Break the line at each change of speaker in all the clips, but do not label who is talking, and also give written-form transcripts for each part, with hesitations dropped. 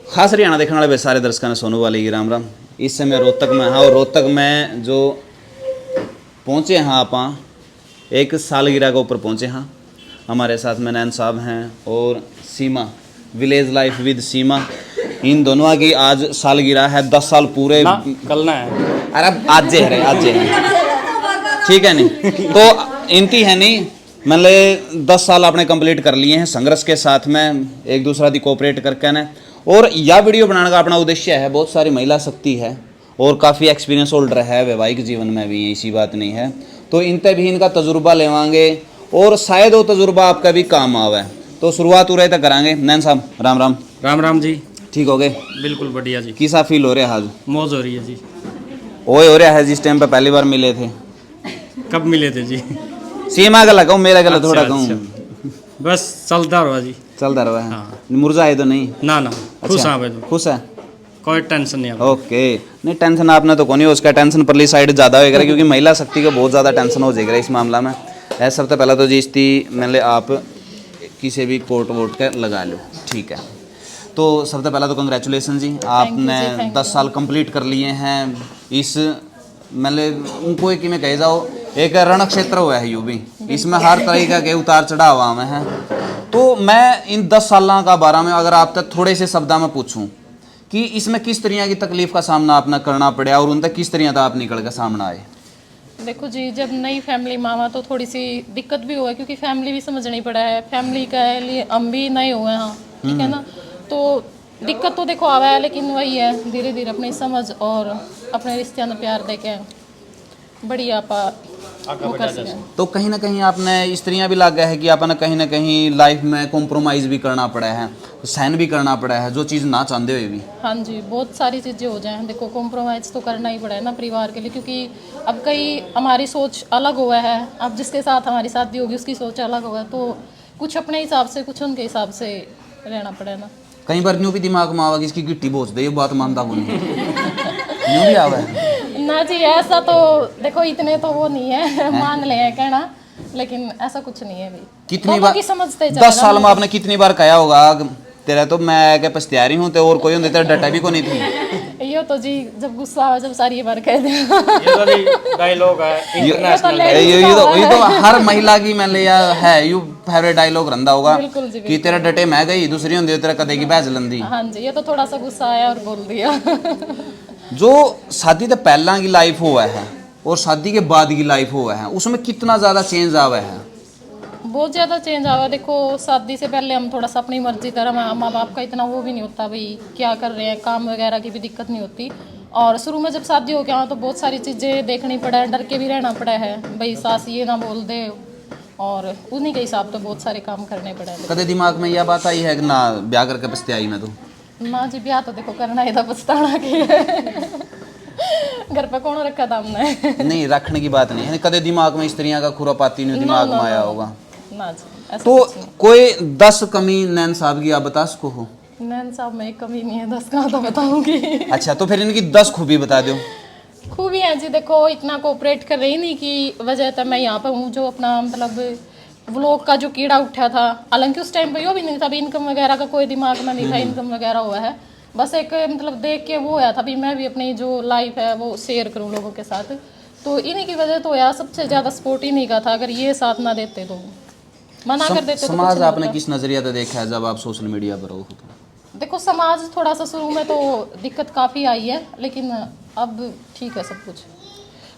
खास हरियाणा देखने वाले सारे दर्शकों ने सोनू वाले की राम राम। इस समय रोहतक में हाँ, और रोहतक में जो पहुँचे हाँ आप एक सालगिरह के ऊपर पहुँचे हाँ। हमारे साथ में नैन साहब हैं और सीमा, विलेज लाइफ विद सीमा, इन दोनों की आज सालगिरह है। 10 साल पूरे
ना, कल ना है।
अरे आज है ठीक है नहीं तो इनती है नहीं, मतलब 10 साल आपने कंप्लीट कर लिए हैं संघर्ष के साथ में, एक दूसरा दी कोऑपरेट करके ने। और यह वीडियो बनाने का अपना उद्देश्य है, बहुत सारी महिला शक्ति है और काफ़ी एक्सपीरियंस होल्डर है वैवाहिक जीवन में भी, ऐसी बात नहीं है। तो इनते भी इनका तजुर्बा लेवांगे और शायद वो तजुर्बा आपका भी काम आवे। तो शुरुआत हो रहे तक करांगे। नैन साहब राम राम।
राम राम जी।
ठीक हो गए?
बिल्कुल बढ़िया जी।
किसा फील हो रहा है आज?
मौज हो रही है जी।
वो हो रहा है जिस टाइम पे पहली बार मिले थे।
कब मिले थे जी?
सीमा गला कहूँ, मेरा गला थोड़ा कहूँ।
बस चलता रहा जी।
चलता रहा है।
हाँ।
मुरझा है तो नहीं?
ना ना, खुश
अच्छा,
हाँ।
खुश है,
कोई टेंशन नहीं है।
ओके। नहीं टेंशन आपने तो कौन, उसका टेंशन परली साइड ज़्यादा होगा क्योंकि महिला शक्ति को बहुत ज़्यादा टेंशन हो जाएगा इस मामला में। ऐसा सबसे पहला तो जी इसकी मतलब आप किसी भी कोर्ट वोट के लगा लो, ठीक है। तो सबसे पहला तो कंग्रेचुलेसन जी, आपने 10 साल कंप्लीट कर लिए हैं। इस मतलब उनको एक में कह जाओ एक रण क्षेत्र हुआ है यू भी, इसमें हर तरह के उतार चढ़ाव आवे हैं। तो मैं इन 10 साल का बारे में अगर आप तक थोड़े से शब्दों में पूछूं कि इसमें किस तरह की तकलीफ का सामना आपने करना पड़ा और उन तक किस तरह का आप निकल के सामना आए?
देखो जी, जब नई फैमिली मामा तो थोड़ी सी दिक्कत भी हुआ क्योंकि फैमिली भी समझनी पड़ा है, फैमिली का लिए हम भी नए हुए हैं, ठीक है ना। तो दिक्कत तो देखो आवा है, लेकिन वही है धीरे धीरे अपनी समझ और अपने रिश्ते में प्यार दे के बढ़िया आप वो कर सकें।
तो कहीं ना कहीं आपने इस तरह भी लग गया है कि आपने कहीं ना कहीं लाइफ में कॉम्प्रोमाइज़ भी करना पड़ा है, सहन भी करना पड़ा है जो चीज़ ना चाहते हुए भी?
हाँ जी, बहुत सारी चीज़ें हो जाएं। देखो कॉम्प्रोमाइज़ तो करना ही पड़ा है ना परिवार के लिए, क्योंकि अब कई हमारी सोच अलग हुआ है। अब जिसके साथ हमारी शादी होगी उसकी सोच अलग होगा, तो कुछ अपने हिसाब से कुछ उनके हिसाब से रहना पड़े ना।
कई बार न्यू भी दिमाग में आवा कि इसकी गिट्टी बोझ दे, ये बात मानता को नहीं न्यू भी आवा है
ना जी, ऐसा तो देखो इतने तो वो नहीं है मान ले है कहना, लेकिन ऐसा कुछ नहीं है। भी
कितनी बार
समझते
10 साल में आपने कितनी बार कहा होगा तेरा तो मैं क्या पछतारी हूँ, तो और कोई होते तेरा डटा भी को नहीं थी?
ये तो जी जब गुस्सा आवे जब सारी बार कह दे,
ये डायलॉग है इंटरनेशनल।
ये तो हर महिला की मैं लिया है यू फेवरेट डायलॉग रंदा होगा कि तेरा डटे मैं गई, दूसरी होंदी तेरा कदे की भैज लंदी।
हाँ जी, ये तो थोड़ा सा गुस्सा आया और बोल दिया।
जो शादी तो पहला की लाइफ हुआ है और शादी के बाद की लाइफ हुआ है, उसमें कितना ज़्यादा चेंज आवा है?
बहुत ज़्यादा चेंज आवा। देखो शादी से पहले हम थोड़ा सा अपनी मर्जी तरह, माँ बाप का इतना वो भी नहीं होता भाई क्या कर रहे हैं, काम वगैरह की भी दिक्कत नहीं होती। और शुरू में जब शादी हो गया तो बहुत सारी चीज़ें देखनी पड़ा है, डर के भी रहना पड़ा है भाई सास ये ना बोल दे, और उन्हीं के हिसाब तो बहुत सारे काम करने पड़े।
कदे दिमाग में यह बात आई है कि ना ब्याह करके पछताई मैं तो?
ना जी, ब्याह तो देखो करना ही था, पछताना के घर पे कौन रखा था हमने। नहीं,
रखने की बात नहीं है, कदे दिमाग में इस तरह का खुरापाती नहीं दिमाग में आया होगा
ना जी, ऐसा
तो
कुछ नहीं।
कोई 10 कमी नैन साहब की आप बता सको हो?
नैन साहब में एक कमी नहीं है, 10 कहाँ तो बताऊंगी।
अच्छा, तो फिर इनकी 10 खूबी बता दो।
खूबी है जी, देखो इतना कोऑपरेट कर रही नहीं कि वजह था मैं यहाँ पे हूँ, जो अपना मतलब व्लॉग का जो कीड़ा उठा था, हालांकि उस टाइम पे यो भी नहीं था भी इनकम वगैरह का कोई दिमाग में नहीं था, इनकम वगैरह हुआ है बस एक मतलब देख के वो आया था भी मैं भी अपनी जो लाइफ है वो शेयर करूँ लोगों के साथ। तो इन्हीं की वजह तो यार सबसे ज़्यादा सपोर्ट इन्हीं का था, अगर ये साथ ना देते तो मना कर देते।
समाज आपने किस नजरिया से देखा है जब आप सोशल मीडिया पर हो? तो
देखो समाज थोड़ा सा शुरू में तो दिक्कत काफ़ी आई है, लेकिन अब ठीक है सब कुछ।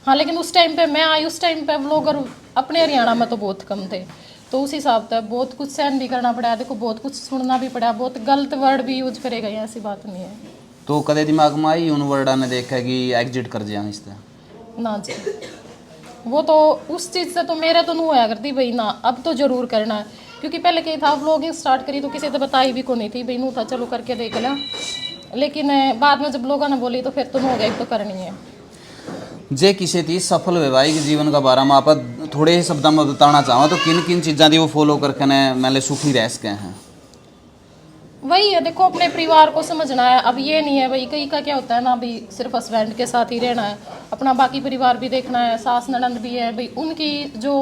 हाँ, लेकिन उस टाइम पे मैं आई, उस टाइम पे व्लॉगर अपने हरियाणा में तो बहुत कम थे, तो उस हिसाब से बहुत कुछ सहन भी करना पड़ा। देखो बहुत कुछ सुनना भी पड़ा, बहुत गलत वर्ड भी यूज करे गए, ऐसी बात नहीं है।
तो कदे दिमाग में आई उन वर्डा ने देखा कि एग्जिट कर जाए इस तरह?
ना जी, वो तो उस चीज़ से तो मेरे तो नहीं होया करती भाई ना, अब तो जरूर करना है, क्योंकि पहले कहीं था व्लॉगिंग स्टार्ट करी तो किसी से बताई भी को नहीं थी भाई, नू था चलो करके देख लें, लेकिन बाद में जब लोगों ने बोली तो फिर तो हो गया, तो करनी है।
जे किसी थी सफल वैवाहिक जीवन का बारे में आप थोड़े शब्दों में बताना चाहो तो किन किन चीज़ों की वो फॉलो करके ने मैंने सुखी रह सके हैं?
वही है, देखो अपने परिवार को समझना है। अब ये नहीं है भाई, कई का क्या होता है ना भाई सिर्फ हस्बैंड के साथ ही रहना है, अपना बाकी परिवार भी देखना है, सास ननद भी है भाई, उनकी जो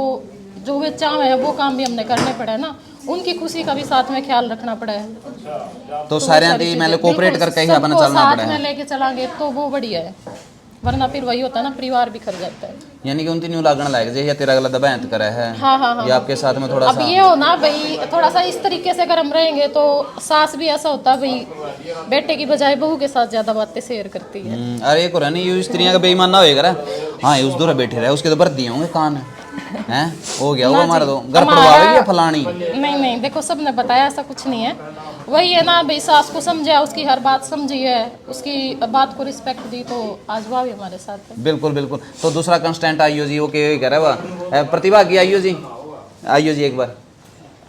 जो वे चाह है वो काम भी हमने करने पड़े ना। उनकी खुशी का भी साथ में ख्याल रखना पड़ा है।
तो सारे दी मतलब कोऑपरेट
बिल्कुल,
करके ही अपना
सबको
चलना
साथ
पड़ा
में
है।
लेके चलांगे तो वो बढ़िया है, वरना फिर वही होता है ना, परिवार बिखर जाता है।
यानी कि उन तीनों लागण लायक जे या तेरा अगला दबाएं करे है
हाँ।
या आपके साथ में थोड़ा
अब
सा
ये हो ना भाई, थोड़ा सा इस तरीके से अगर हम रहेंगे तो सास भी ऐसा होता है भाई, बेटे की बजाय बहू के साथ ज्यादा बातें शेयर करती है।
अरे एक और नहीं ये स्त्रियां का बेईमान ना होएगा। हाँ ये उस दूर बैठे रहे उसके तो भर दिए होंगे कान हैं, हो गया वो मार दो घर परवाह है फलानी।
नहीं देखो, सबने बताया ऐसा कुछ नहीं है, वही है ना भाई, सास को समझा, उसकी हर बात समझी है, उसकी बात को रिस्पेक्ट दी, तो आज वह भी हमारे साथ है।
बिल्कुल बिल्कुल। तो दूसरा कंस्टेंट आइयो जी वो के कह रहा है प्रतिभा की आइयो जी एक बार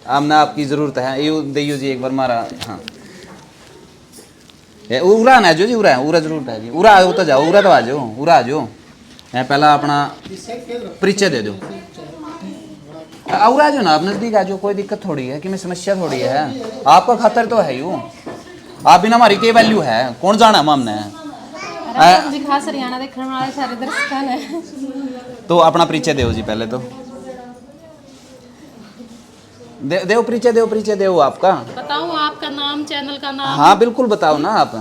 आमना आपकी जरूरत है ये दियो जी एक बार मारा। हाँ उरा ना जो जी उरा जरूरत है जी उरा तो जाओ उरा तो आ जाओ उरा आ जाओ। पहला अपना परिचय दे दो और आ जाओ ना आप नजदीक आ जाओ, कोई दिक्कत थोड़ी है कि मैं समस्या थोड़ी है, आपका खतर तो है यूँ, आप बिना हमारी क्या वैल्यू है, कौन जाना हमने
जी खास हरियाणा देखने वाले सारे दर्शक हैं।
तो अपना परिचय दो जी पहले तो देव परिचय दो आपका।
बताऊं आपका नाम, चैनल का नाम?
हाँ बिल्कुल बताओ ना आप।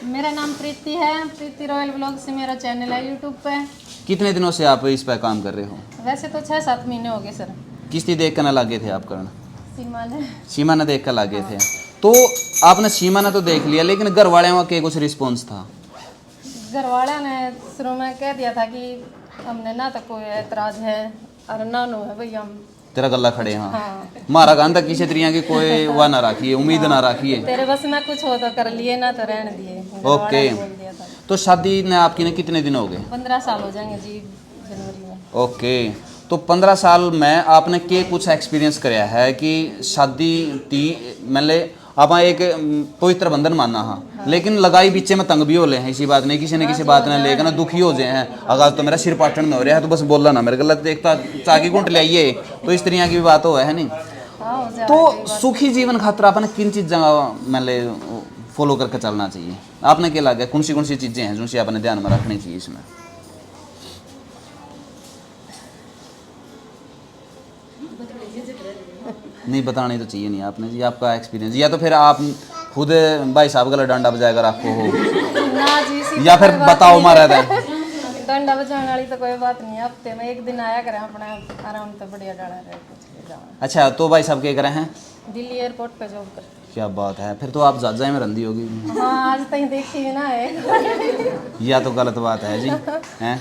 मेरा नाम प्रीति है, प्रीति रॉयल ब्लॉग से मेरा चैनल है यूट्यूब पे।
कितने दिनों से आप इस पर काम कर रहे हो?
वैसे तो 6-7 महीने हो गए सर।
किसकी देख कर ना लागे थे आप करना?
सीमा
ने देख कर लागे थे। तो आपने सीमा ने तो देख लिया लेकिन घर वाले के कुछ रिस्पॉन्स था?
घर वाले ने शुरू में कह दिया था कि हमने ना तो कोई एतराज है और ना नो है भाई, हम
तेरा गला खड़े। हाँ,
हाँ।
मारा गांधा किसी तरिया की कोई वह ना रखी है, उम्मीद ना रखी है।
तेरे बस में कुछ हो तो कर लिए, ना तो रहने दिए।
ओके। तो शादी ने आपकी ने कितने दिन हो गए?
15 साल हो जाएंगे जी जनवरी में।
ओके। तो 15 साल में आपने के कुछ एक्सपीरियंस कराया है कि शादी ती मतलब आप एक पवित्र बंधन मानना। हाँ लेकिन लगाई बीचे में तंग भी हो ले हैं इसी बात नहीं, किसी ने किसी बात ने लेकर ना दुखी हो जाए हैं, अगर तो मेरा सिर पाटन में हो रहा है तो बस बोला ना मेरे गलत देखता चाकी गुंट ले आइए, तो इस तरह की भी बात हो है नहीं। तो सुखी जीवन खातर आपने किन चीज़ों मतलब फॉलो करके चलना चाहिए? आपने क्या लगा कौन सी चीज़ें हैं जो आपने ध्यान में रखनी चाहिए इसमें? नहीं बतानी तो चाहिए नहीं आपने जी, आपका एक्सपीरियंस, या तो फिर आप खुद भाई साहब का डंडा बजाकर आपको हो
ना जी,
या फिर बताओ मारा था
डंडा बजाने वाली तो कोई बात नहीं है, हफ्ते में एक दिन आया करें अपना आराम से बढ़िया डाला रहे कुछ जाओ।
अच्छा तो भाई साहब क्या करे हैं?
दिल्ली एयरपोर्ट पे जॉब करते। क्या
बात है, फिर तो आप जाजा में रंदी होगी।
हाँ आज तक देखी भी ना है।
या तो गलत बात है जी हैं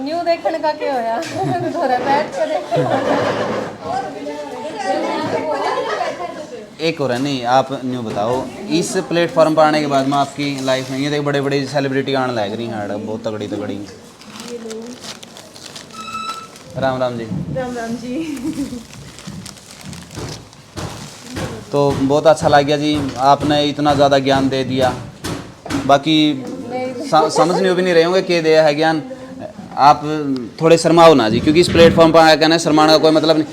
न्यू देखने का क्या होया थोड़ा बैठ के
एक और है नहीं आप न्यू बताओ, इस प्लेटफॉर्म पर आने के बाद में आपकी लाइफ में ये देख बड़े बड़े सेलिब्रिटी आने लग रही हैं, बहुत तगड़ी तगड़ी। राम राम जी।
राम राम जी।
तो बहुत अच्छा लग गया जी, आपने इतना ज़्यादा ज्ञान दे दिया, बाकी समझ नहीं भी नहीं रहे होंगे कि दिया है ज्ञान। आप थोड़े शर्माओ ना जी, क्योंकि इस प्लेटफॉर्म पर आया कहना शर्माने का कोई मतलब नहीं।